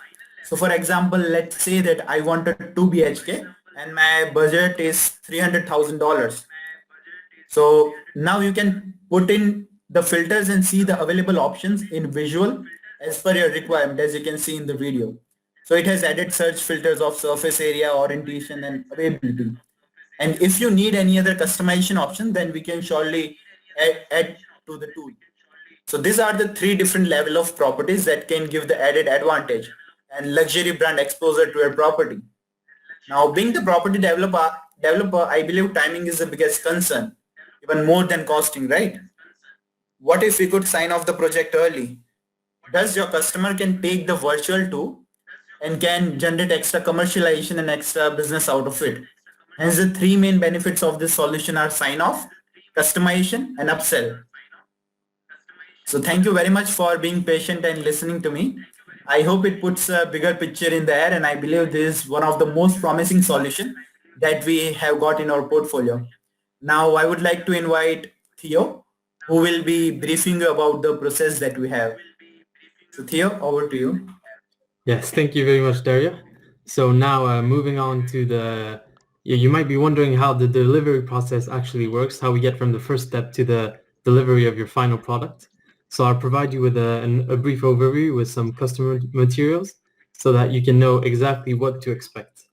So for example, let's say that I want a 2 BHK and my budget is $300,000. So now you can put in the filters and see the available options in visual as per your requirement, as you can see in the video. So it has added search filters of surface area, orientation and availability. And if you need any other customization option, then we can surely add to the tool. So these are the three different level of properties that can give the added advantage and luxury brand exposure to your property. Now being the property developer, I believe timing is the biggest concern, even more than costing, right? What if we could sign off the project early? Thus your customer can take the virtual tour and can generate extra commercialization and extra business out of it. Hence, the three main benefits of this solution are sign-off, customization, and upsell. So thank you very much for being patient and listening to me. I hope it puts a bigger picture in the air, and I believe this is one of the most promising solutions that we have got in our portfolio. Now, I would like to invite Theo, who will be briefing you about the process that we have. So Theo, over to you. Yes, thank you very much, Daria. So now moving on to you might be wondering how the delivery process actually works, how we get from the first step to the delivery of your final product. So I'll provide you with a brief overview with some customer materials so that you can know exactly what to expect.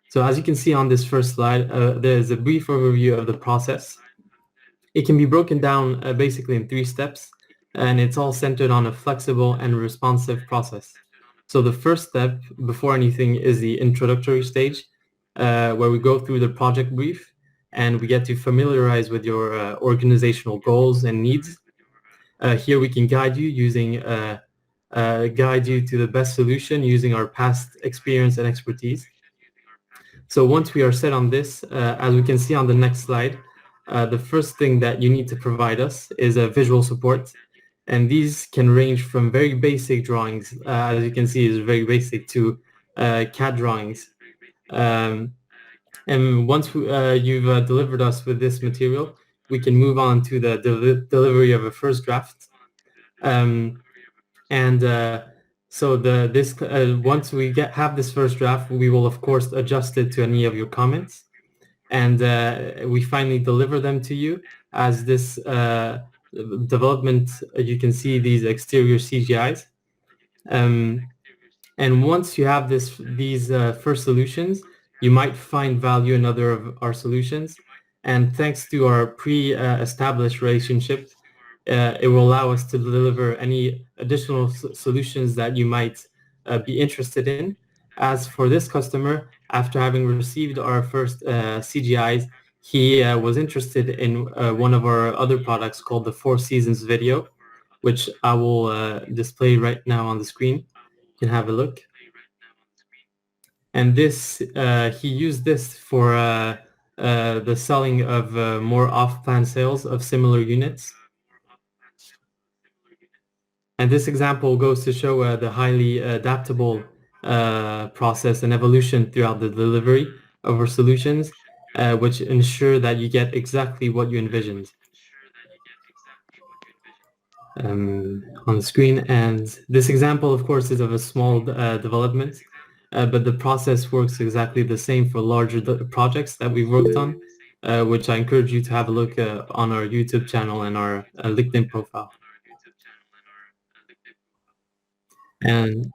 So as you can see on this first slide, there's a brief overview of the process. It can be broken down basically in 3 steps, and it's all centered on a flexible and responsive process. So the first step before anything is the introductory stage, where we go through the project brief and we get to familiarize with your organizational goals and needs. Here we can guide you to the best solution using our past experience and expertise. So once we are set on this, as we can see on the next slide, the first thing that you need to provide us is a visual support. And these can range from very basic drawings, as you can see is very basic, to CAD drawings. And once you've delivered us with this material, we can move on to the delivery of a first draft. Once we have this first draft, we will of course adjust it to any of your comments, and we finally deliver them to you as this development. You can see these exterior CGIs, and once you have these first solutions, you might find value in other of our solutions, and thanks to our pre-established relationship, it will allow us to deliver any additional solutions that you might be interested in. As for this customer, after having received our first CGIs, he was interested in one of our other products called the Four Seasons Video, which I will display right now on the screen. You can have a look. And this, he used this for the selling of more off-plan sales of similar units. And this example goes to show the highly adaptable process and evolution throughout the delivery of our solutions, which ensure that you get exactly what you envisioned on the screen. And this example, of course, is of a small development, but the process works exactly the same for larger projects that we've worked on, which I encourage you to have a look on our YouTube channel and our LinkedIn profile. And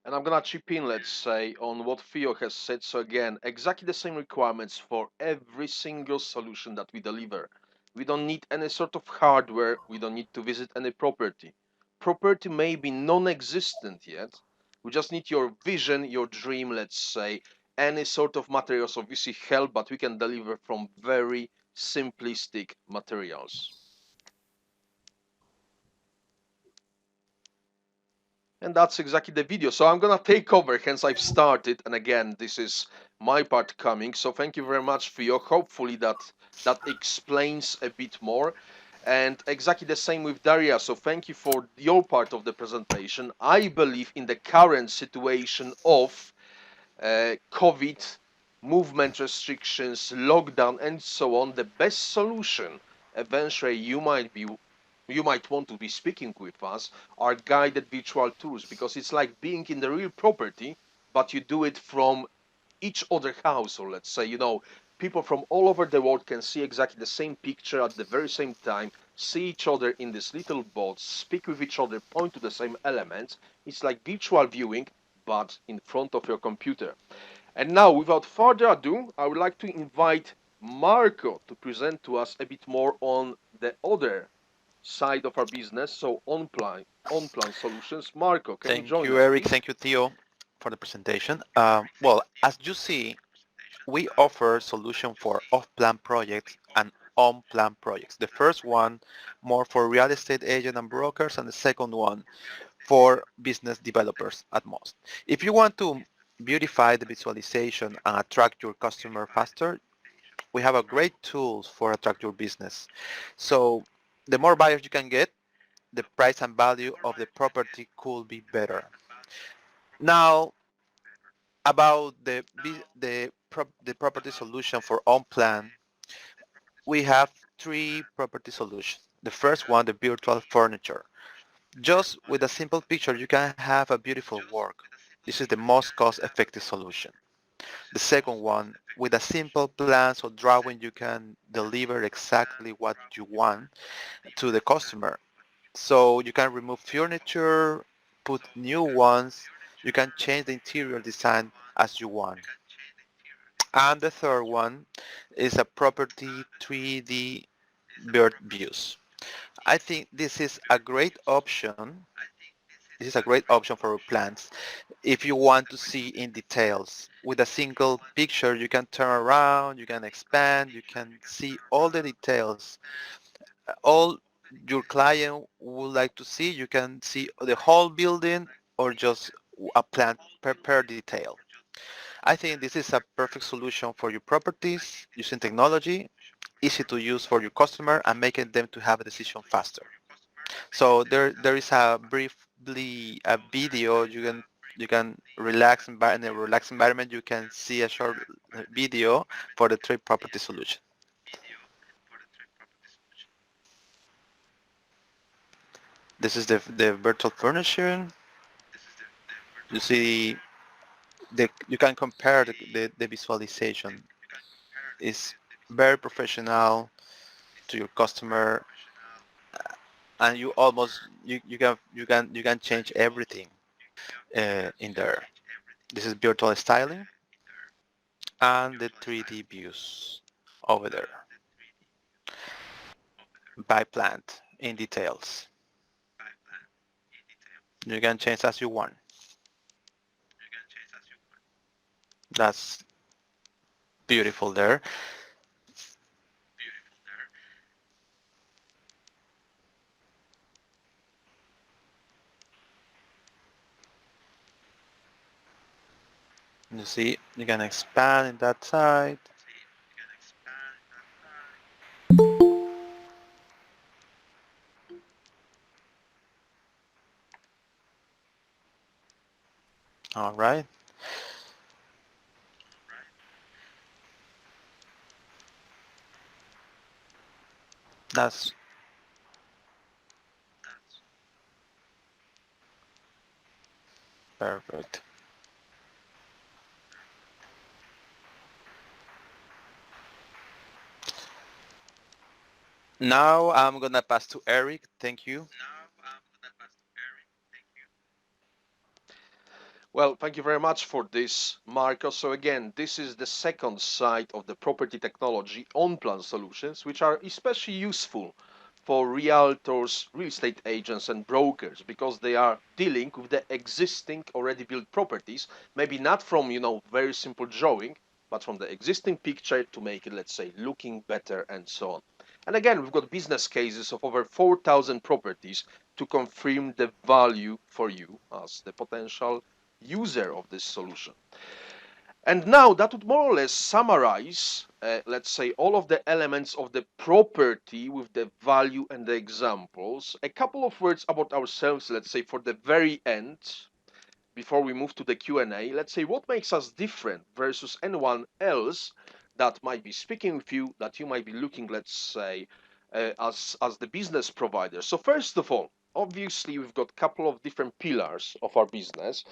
I'm gonna chip in, let's say, on what Theo has said. So again, exactly the same requirements for every single solution that we deliver. We don't need any sort of hardware. We don't need to visit any property. Property may be non-existent yet. We just need your vision, your dream, let's say. Any sort of materials obviously help, but we can deliver from very simplistic materials. And that's exactly the video. So I'm gonna take over, hence I've started. And again, this is my part coming. So thank you very much, Theo. Hopefully that explains a bit more. And exactly the same with Daria. So thank you for your part of the presentation. I believe in the current situation of COVID, movement restrictions, lockdown, and so on, the best solution eventually you might want to be speaking with us are guided virtual tours, because it's like being in the real property, but you do it from each other house, or let's say, you know, people from all over the world can see exactly the same picture at the very same time, see each other in this little box, speak with each other, point to the same elements. It's like virtual viewing, but in front of your computer. And now, without further ado, I would like to invite Marco to present to us a bit more on the other side of our business, so Onplan solutions. Marco, can you join us? Thank you, Eric. Please? Thank you, Theo, for the presentation. Well, as you see, we offer solution for off-plan projects and on-plan projects. The first one more for real estate agent and brokers, and the second one for business developers at most. If you want to beautify the visualization and attract your customer faster, we have a great tools for attract your business. So the more buyers you can get, the price and value of the property could be better. Now, about the property solution for Onplan, we have three property solutions. The first one, the virtual furniture. Just with a simple picture, you can have a beautiful work. This is the most cost-effective solution. The second one, with a simple plan or drawing, you can deliver exactly what you want to the customer. So you can remove furniture, put new ones, you can change the interior design as you want. And the third one is a property 3D bird views. I think this is a great option. This is a great option for your plans. If you want to see in details, with a single picture, you can turn around, you can expand, you can see all the details. All your client would like to see, you can see the whole building or just a plan per detail. I think this is a perfect solution for your properties using technology, easy to use for your customer and making them to have a decision faster. So there is a briefly a video you can relax in a relaxed environment. You can see a short video for the three property solution. This is the virtual furnishing. You see you can compare the visualization. It's very professional to your customer, and you can change everything in there. This is virtual styling and the 3D views over there by plant in details. You can change as you want. That's beautiful there. You see, you can expand in that side. All right. That's perfect. Now I'm gonna pass to Eric. Thank you. Well, thank you very much for this, Marco. So again, this is the second side of the property technology on-plan solutions, which are especially useful for realtors, real estate agents, and brokers because they are dealing with the existing already built properties, maybe not from, very simple drawing, but from the existing picture to make it, let's say, looking better and so on. And again, we've got business cases of over 4,000 properties to confirm the value for you as the potential user of this solution. And now that would more or less summarize, let's say, all of the elements of the property with the value and the examples. A couple of words about ourselves, let's say, for the very end, before we move to the Q&A. Let's say what makes us different versus anyone else that might be speaking with you, that you might be looking, let's say, as the business provider. So first of all, obviously, we've got a couple of different pillars of our business.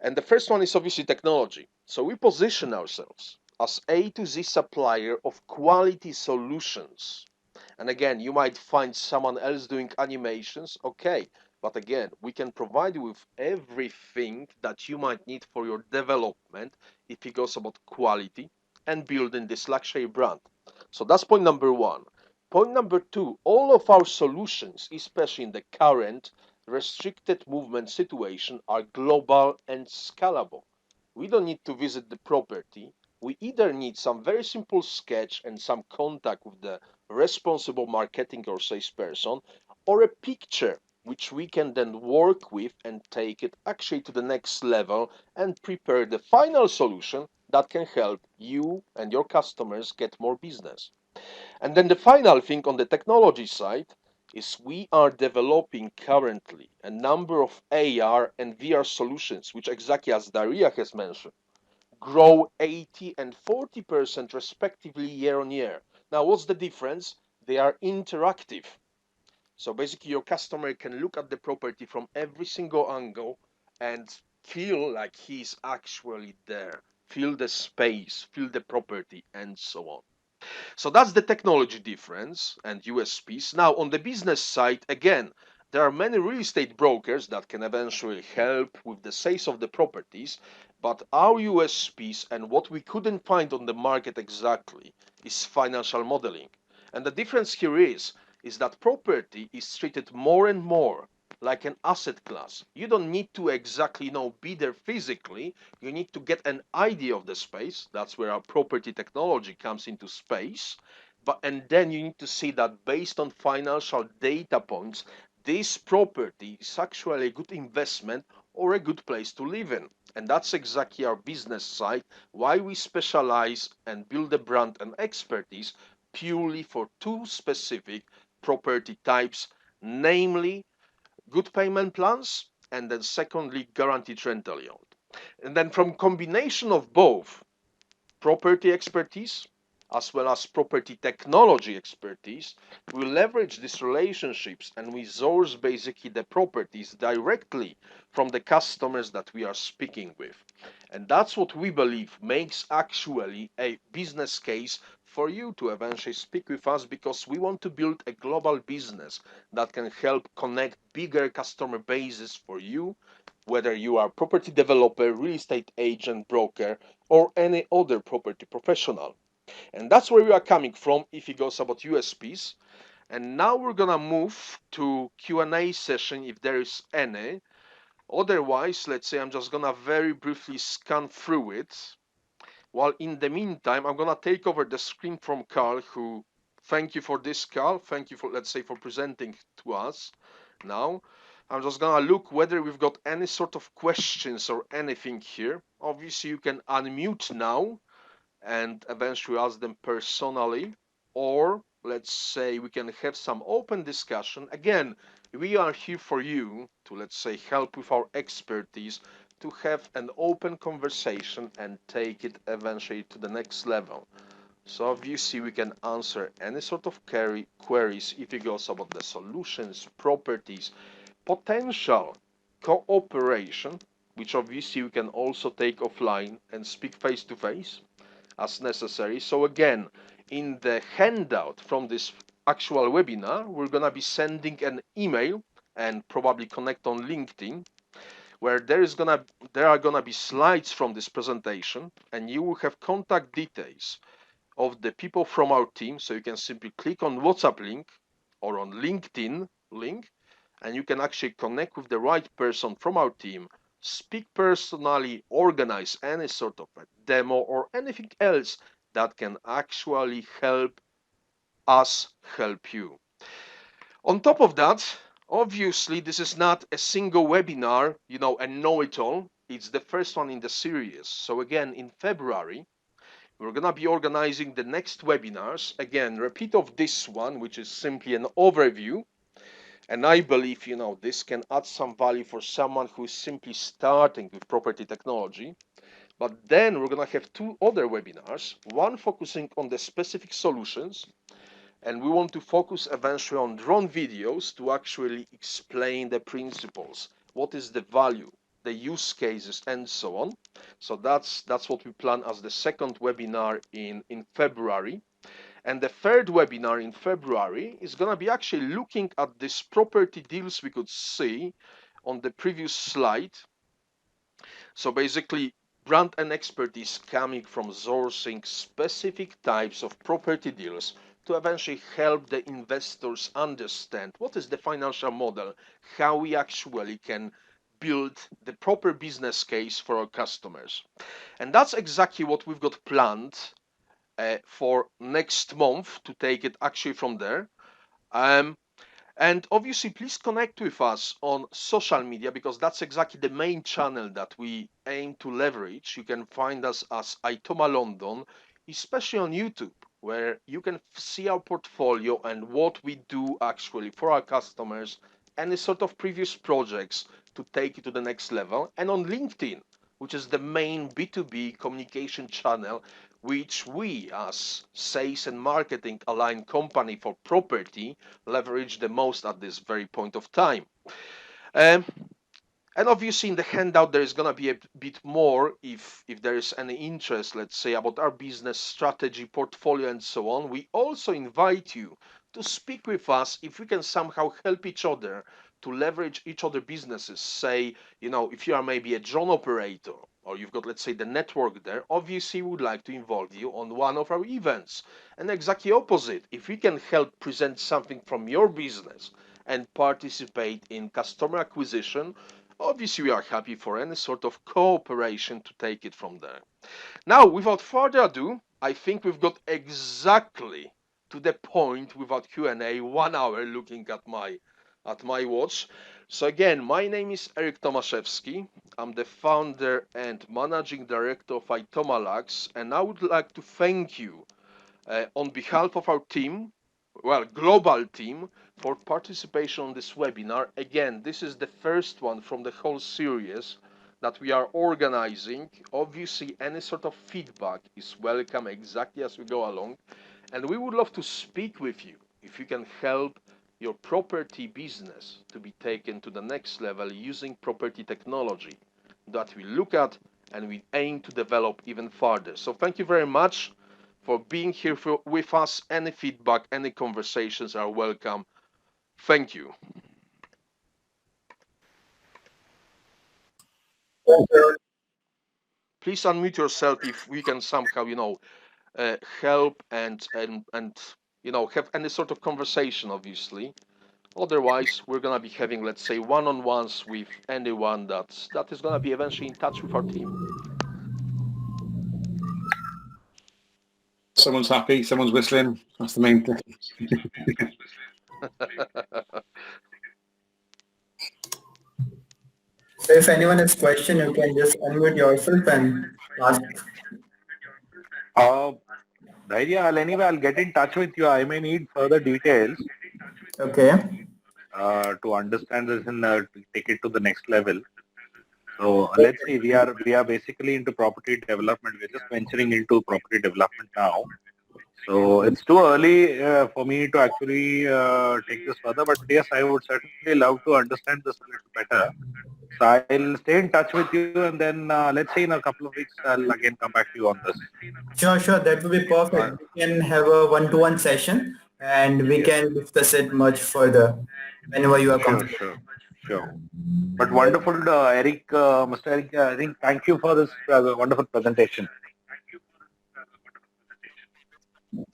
And the first one is obviously technology. So we position ourselves as A to Z supplier of quality solutions. And again, you might find someone else doing animations, okay. But again, we can provide you with everything that you might need for your development if it goes about quality and building this luxury brand. So that's point number one. Point number two, all of our solutions, especially in the current restricted movement situation, are global and scalable. We don't need to visit the property. We either need some very simple sketch and some contact with the responsible marketing or salesperson, or a picture which we can then work with and take it actually to the next level and prepare the final solution that can help you and your customers get more business. And then the final thing on the technology side is we are developing currently a number of AR and VR solutions, which exactly as Daria has mentioned, grow 80 and 40% respectively year on year. Now, what's the difference? They are interactive. So basically, your customer can look at the property from every single angle and feel like he's actually there, feel the space, feel the property, and so on. So that's the technology difference and USPs. Now, on the business side, again, there are many real estate brokers that can eventually help with the sales of the properties, but our USPs and what we couldn't find on the market exactly is financial modeling. And the difference here is that property is treated more and more like an asset class. You don't need to exactly be there physically. You need to get an idea of the space. That's where our property technology comes into space. And then you need to see that based on financial data points, this property is actually a good investment or a good place to live in. And that's exactly our business side, why we specialize and build a brand and expertise purely for two specific property types, namely good payment plans, and then secondly, guaranteed rental yield. And then from combination of both property expertise as well as property technology expertise, we leverage these relationships and we source basically the properties directly from the customers that we are speaking with. And that's what we believe makes actually a business case for you to eventually speak with us, because we want to build a global business that can help connect bigger customer bases for you, whether you are property developer, real estate agent, broker, or any other property professional. And that's where we are coming from if it goes about USPs. And now we're gonna move to Q&A session if there is any. Otherwise, let's say I'm just gonna very briefly scan through it. While in the meantime, I'm gonna take over the screen from Carl, who, thank you for this, Carl. Thank you for, let's say, for presenting to us. Now, I'm just gonna look whether we've got any sort of questions or anything here. Obviously, you can unmute now and eventually ask them personally, or let's say we can have some open discussion. Again, we are here for you to, let's say, help with our expertise to have an open conversation and take it eventually to the next level. So obviously we can answer any sort of queries if it goes about the solutions, properties, potential cooperation, which obviously we can also take offline and speak face to face as necessary. So again, in the handout from this actual webinar, we're gonna be sending an email and probably connect on LinkedIn, where there are gonna be slides from this presentation, and you will have contact details of the people from our team. So you can simply click on WhatsApp link or on LinkedIn link, and you can actually connect with the right person from our team, speak personally, organize any sort of a demo or anything else that can actually help us help you. On top of that, obviously, this is not a single webinar, a know-it-all. It's the first one in the series. So again, in February, we're going to be organizing the next webinars. Again, repeat of this one, which is simply an overview. And I believe, this can add some value for someone who is simply starting with property technology. But then we're going to have two other webinars, one focusing on the specific solutions, and we want to focus eventually on drone videos to actually explain the principles. What is the value, the use cases, and so on. So that's what we plan as the second webinar in February. And the third webinar in February is going to be actually looking at these property deals we could see on the previous slide. So basically, brand and expertise coming from sourcing specific types of property deals to eventually help the investors understand what is the financial model, how we actually can build the proper business case for our customers. And that's exactly what we've got planned for next month to take it actually from there. And obviously, please connect with us on social media because that's exactly the main channel that we aim to leverage. You can find us as Itoma London, especially on YouTube, where you can see our portfolio and what we do actually for our customers, any sort of previous projects to take it to the next level, and on LinkedIn, which is the main B2B communication channel which we as sales and marketing aligned company for property leverage the most at this very point of time. Um, and obviously in the handout there is going to be a bit more if there is any interest, let's say, about our business strategy, portfolio and so on. We also invite you to speak with us if we can somehow help each other to leverage each other businesses. Say, if you are maybe a drone operator or you've got, let's say, the network there, obviously we would like to involve you on one of our events. And exactly opposite, if we can help present something from your business and participate in customer acquisition, obviously we are happy for any sort of cooperation to take it from there. Now, without further ado, I think we've got exactly to the point without Q&A, 1 hour looking at my watch. So again, my name is Eric Tomaszewski. I'm the founder and managing director of Itoma Lux, and I would like to thank you on behalf of our team, global team, for participation on this webinar. Again, this is the first one from the whole series that we are organizing. Obviously, any sort of feedback is welcome exactly as we go along. And we would love to speak with you if you can help your property business to be taken to the next level using property technology that we look at and we aim to develop even further. So thank you very much for being here with us. Any feedback, any conversations are welcome. Thank you. Please unmute yourself if we can somehow, help and have any sort of conversation, obviously. Otherwise, we're gonna be having, let's say, one-on-ones with anyone that is gonna be eventually in touch with our team. Someone's happy, someone's whistling. That's the main thing. So if anyone has question, you can just unmute yourself and ask. Anyway, I'll get in touch with you. I may need further details Okay. to understand this and to take it to the next level. So let's see, we are basically into property development. We're just venturing into property development now. So it's too early for me to actually take this further. But yes, I would certainly love to understand this a little better. So I'll stay in touch with you, and then let's say in a couple of weeks, I'll again come back to you on this. Sure. That would be perfect. We can have a one-to-one session and we can discuss it much further whenever you are comfortable. Sure. But wonderful, Eric, Mr. Eric, I think thank you for this wonderful presentation.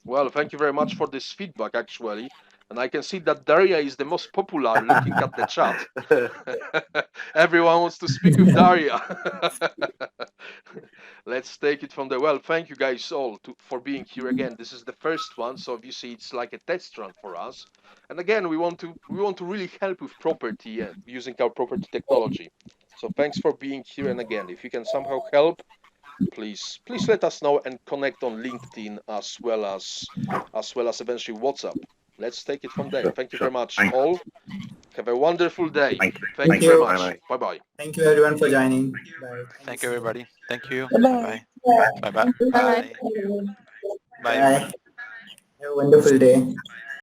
Well, thank you very much for this feedback, actually. And I can see that Daria is the most popular looking at the chat. Everyone wants to speak with Daria. Let's take it from there. Well, thank you guys all for being here again. This is the first one, so obviously it's like a test run for us. And again, we want to really help with property using our property technology. So thanks for being here. And again, if you can somehow help, please let us know and connect on LinkedIn as well as eventually WhatsApp. Let's take it from there. Thank you very much all. Have a wonderful day. Thank you very much. Bye-bye. Thank you everyone for joining. Bye. Thank you everybody. Thank you. Bye-bye. Bye-bye. Bye. Bye. Bye. Have a wonderful day.